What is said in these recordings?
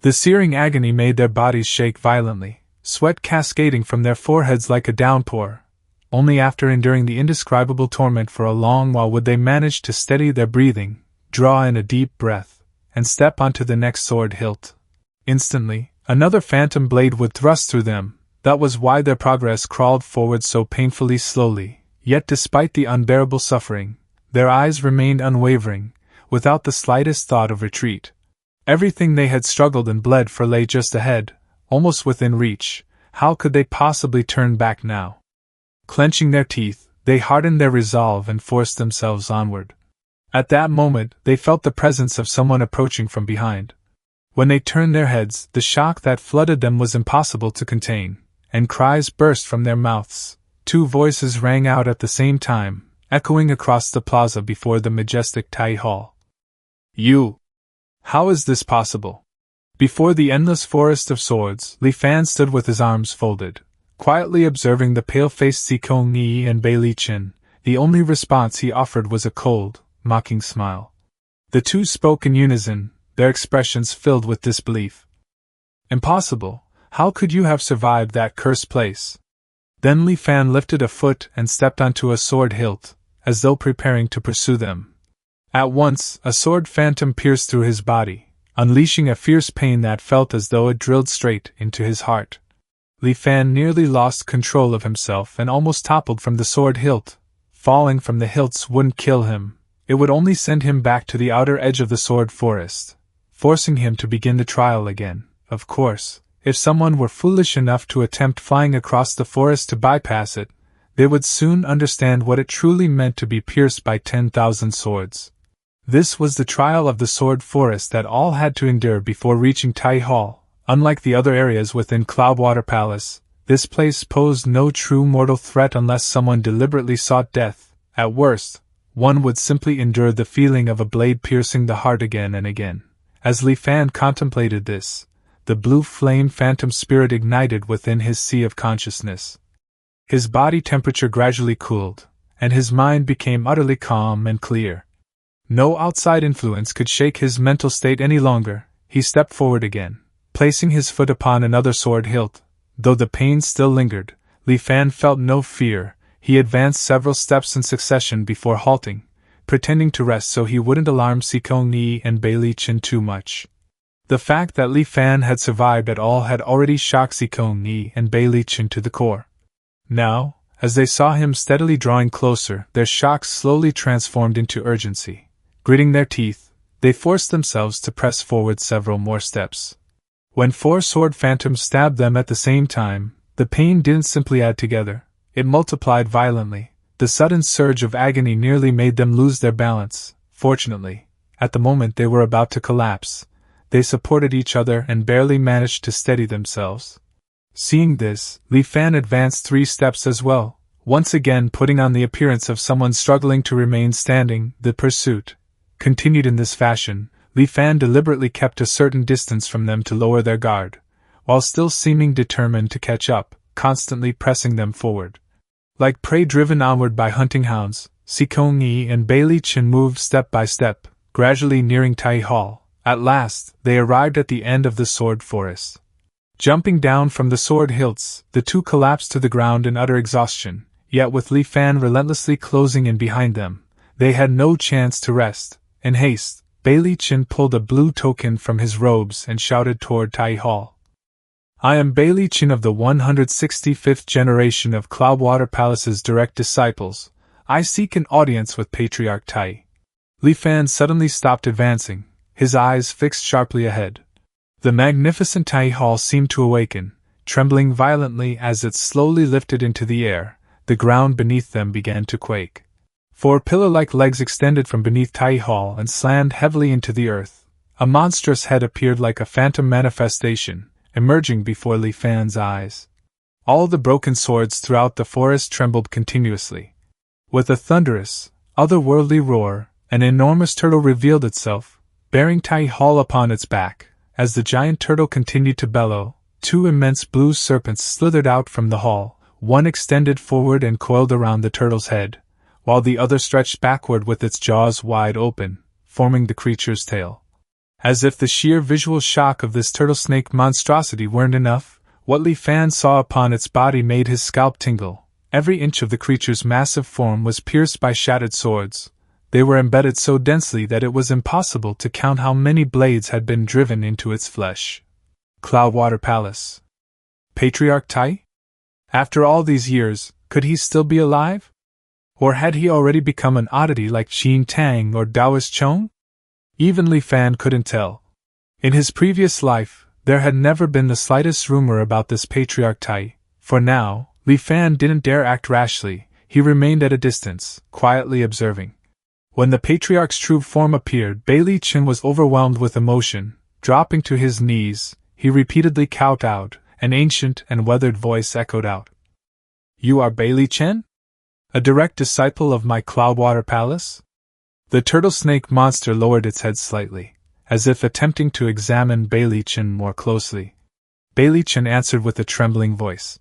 The searing agony made their bodies shake violently, sweat cascading from their foreheads like a downpour. Only after enduring the indescribable torment for a long while would they manage to steady their breathing, draw in a deep breath, and step onto the next sword hilt. Instantly, another phantom blade would thrust through them. That was why their progress crawled forward so painfully slowly, yet despite the unbearable suffering, their eyes remained unwavering, without the slightest thought of retreat. Everything they had struggled and bled for lay just ahead, almost within reach. How could they possibly turn back now? Clenching their teeth, they hardened their resolve and forced themselves onward. At that moment, they felt the presence of someone approaching from behind. When they turned their heads, the shock that flooded them was impossible to contain, and cries burst from their mouths. Two voices rang out at the same time, echoing across the plaza before the majestic Tai Hall. You! How is this possible? Before the endless forest of swords, Li Fan stood with his arms folded, quietly observing the pale-faced Zikong Yi and Bei Li Qin. The only response he offered was a cold, mocking smile. The two spoke in unison, their expressions filled with disbelief. Impossible! How could you have survived that cursed place? Then Li Fan lifted a foot and stepped onto a sword hilt, as though preparing to pursue them. At once, a sword phantom pierced through his body, unleashing a fierce pain that felt as though it drilled straight into his heart. Li Fan nearly lost control of himself and almost toppled from the sword hilt. Falling from the hilts wouldn't kill him, it would only send him back to the outer edge of the sword forest, forcing him to begin the trial again. Of course, if someone were foolish enough to attempt flying across the forest to bypass it, they would soon understand what it truly meant to be pierced by 10,000 swords. This was the trial of the sword forest that all had to endure before reaching Tai Hall. Unlike the other areas within Cloudwater Palace, this place posed no true mortal threat unless someone deliberately sought death. At worst, one would simply endure the feeling of a blade piercing the heart again and again. As Li Fan contemplated this, the blue flame phantom spirit ignited within his sea of consciousness. His body temperature gradually cooled, and his mind became utterly calm and clear. No outside influence could shake his mental state any longer. He stepped forward again, placing his foot upon another sword hilt. Though the pain still lingered, Li Fan felt no fear. He advanced several steps in succession before halting, pretending to rest so he wouldn't alarm Zikong Yi and Bei Li Qin too much. The fact that Li Fan had survived at all had already shocked Zikong Yi and Bei Li Qin to the core. Now, as they saw him steadily drawing closer, their shock slowly transformed into urgency. Gritting their teeth, they forced themselves to press forward several more steps. When four sword phantoms stabbed them at the same time, the pain didn't simply add together, it multiplied violently. The sudden surge of agony nearly made them lose their balance. Fortunately, at the moment they were about to collapse, they supported each other and barely managed to steady themselves. Seeing this, Li Fan advanced 3 steps as well, once again putting on the appearance of someone struggling to remain standing. The pursuit continued in this fashion. Li Fan deliberately kept a certain distance from them to lower their guard, while still seeming determined to catch up, constantly pressing them forward. Like prey driven onward by hunting hounds, Zikong Yi and Bei Li Qin moved step by step, gradually nearing Tai Hall. At last, they arrived at the end of the sword forest. Jumping down from the sword hilts, the two collapsed to the ground in utter exhaustion, yet with Li Fan relentlessly closing in behind them, they had no chance to rest. In haste, Bei Li Qin pulled a blue token from his robes and shouted toward Tai Hall. I am Bei Li Qin of the 165th generation of Cloudwater Palace's direct disciples. I seek an audience with Patriarch Tai. Li Fan suddenly stopped advancing, his eyes fixed sharply ahead. The magnificent Tai Hall seemed to awaken, trembling violently as it slowly lifted into the air. The ground beneath them began to quake. 4 pillar-like legs extended from beneath Tai Hall and slammed heavily into the earth. A monstrous head appeared like a phantom manifestation, emerging before Li Fan's eyes. All the broken swords throughout the forest trembled continuously. With a thunderous, otherworldly roar, an enormous turtle revealed itself, bearing Tai Hall upon its back. As the giant turtle continued to bellow, 2 immense blue serpents slithered out from the hall. One extended forward and coiled around the turtle's head, while the other stretched backward with its jaws wide open, forming the creature's tail. As if the sheer visual shock of this turtle snake monstrosity weren't enough, what Li Fan saw upon its body made his scalp tingle. Every inch of the creature's massive form was pierced by shattered swords. They were embedded so densely that it was impossible to count how many blades had been driven into its flesh. Cloudwater Palace. Patriarch Tai? After all these years, could he still be alive? Or had he already become an oddity like Qin Tang or Taoist Chong? Even Li Fan couldn't tell. In his previous life, there had never been the slightest rumor about this Patriarch Tai. For now, Li Fan didn't dare act rashly. He remained at a distance, quietly observing. When the Patriarch's true form appeared, Bailey Chen was overwhelmed with emotion. Dropping to his knees, he repeatedly kowtowed. An ancient and weathered voice echoed out. "You are Bailey Chen? A direct disciple of my Cloudwater Palace?" The turtle snake monster lowered its head slightly, as if attempting to examine Bailey Chen more closely. Bailey Chen answered with a trembling voice.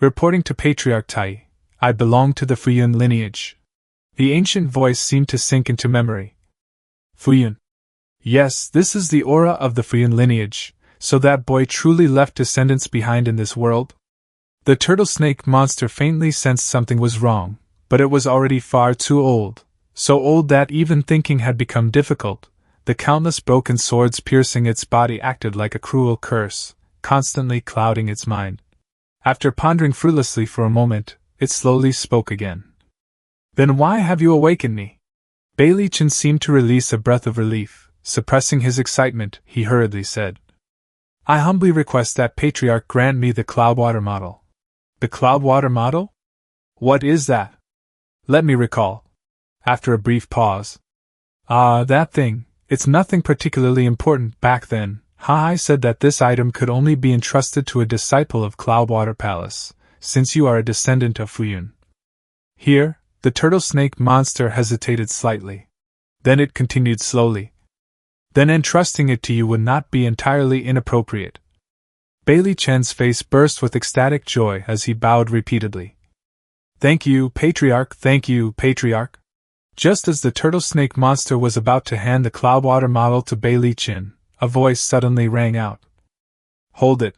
"Reporting to Patriarch Tai, I belong to the Fuyun lineage." The ancient voice seemed to sink into memory. Fuyun. Yes, this is the aura of the Fuyun lineage. So that boy truly left descendants behind in this world? The turtle snake monster faintly sensed something was wrong, but it was already far too old, so old that even thinking had become difficult. The countless broken swords piercing its body acted like a cruel curse, constantly clouding its mind. After pondering fruitlessly for a moment, it slowly spoke again. "Then why have you awakened me?" Bailey Chen seemed to release a breath of relief. Suppressing his excitement, he hurriedly said, "I humbly request that Patriarch grant me the Cloudwater model." "The Cloudwater model? What is that?" "Let me recall." After a brief pause. That thing. It's nothing particularly important. Back then, I said that this item could only be entrusted to a disciple of Cloudwater Palace, since you are a descendant of Fuyun." Here, the turtle snake monster hesitated slightly. Then it continued slowly. "Then entrusting it to you would not be entirely inappropriate." Bailey Chen's face burst with ecstatic joy as he bowed repeatedly. "Thank you, Patriarch, thank you, Patriarch." Just as the turtle snake monster was about to hand the Cloudwater model to Bailey Chen, a voice suddenly rang out. "Hold it."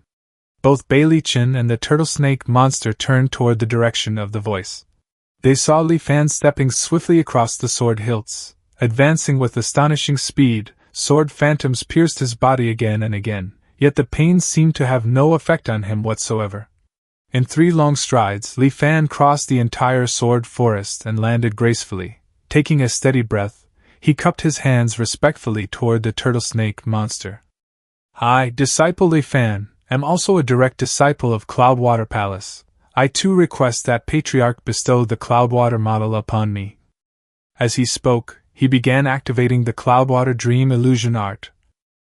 Both Bailey Chen and the turtle snake monster turned toward the direction of the voice. They saw Li Fan stepping swiftly across the sword hilts, advancing with astonishing speed. Sword phantoms pierced his body again and again, yet the pain seemed to have no effect on him whatsoever. In 3 long strides, Li Fan crossed the entire sword forest and landed gracefully. Taking a steady breath, he cupped his hands respectfully toward the turtle snake monster. "I, disciple Li Fan, am also a direct disciple of Cloudwater Palace. I too request that Patriarch bestow the Cloudwater model upon me." As he spoke, he began activating the Cloudwater Dream Illusion Art,